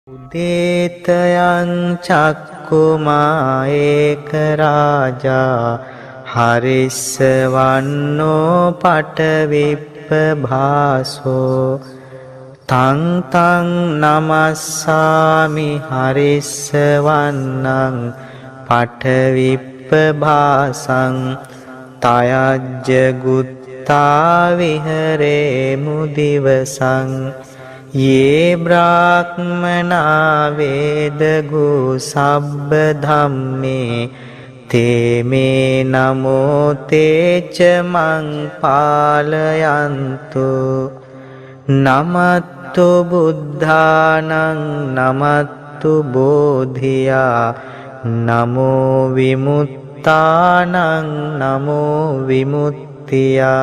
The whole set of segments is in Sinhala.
උදේතයං චක්කුමා ඒක රාජා හරිස්සවන්නෝ පටවිප්පභාසෝ තං තං නමස්සාමි හරිස්සවන්නං පටවිප්පභාසං තයජ්ජ ගුත්තා විහරේ මුදිවසං ये ब्राह्मणा वेदगु सब्ब धम्मे ते मे नमो ते च मं पालयन्तु नमत्तु बुद्धानं नमत्तु बोधिया नमो विमुत्तानं नमो विमुत्तिया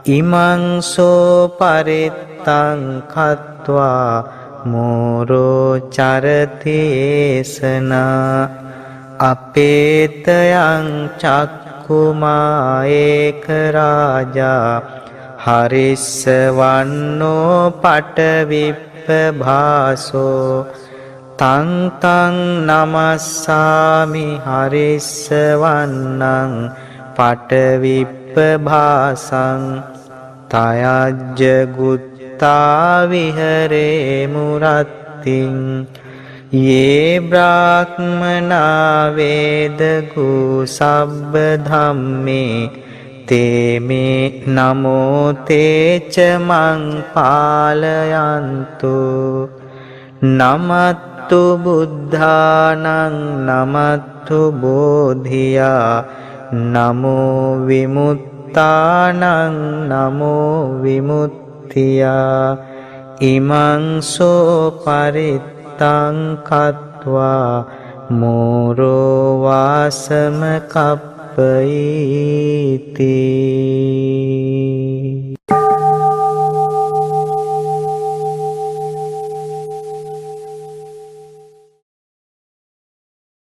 ඉමං සෝ පරිත්තං කତ୍වා මෝරෝ චරතේසනා අපේතයං චක්කුමා ඒක රාජා හරිස්සවන්නෝ පටවිප්පභාසෝ තං තං නමස්සාමි හරිස්සවන්නං පටවිප්පභාසං තයජ්ජ ගුත්තා විහරේ මුරත්තිං යේ බ්‍රාහ්මනා වේදගු සබ්බ ධම්මේ තේ මේ නමෝ තේ ච මං පාලයන්තු නමත්තු බුද්ධානං නමත්තු බෝධියා නමෝ විමුත්තානං නමෝ විමුත්තියා ඉමං සෝ පරිත්තං කତ୍වා මෝරෝ වාසම කප්පයිති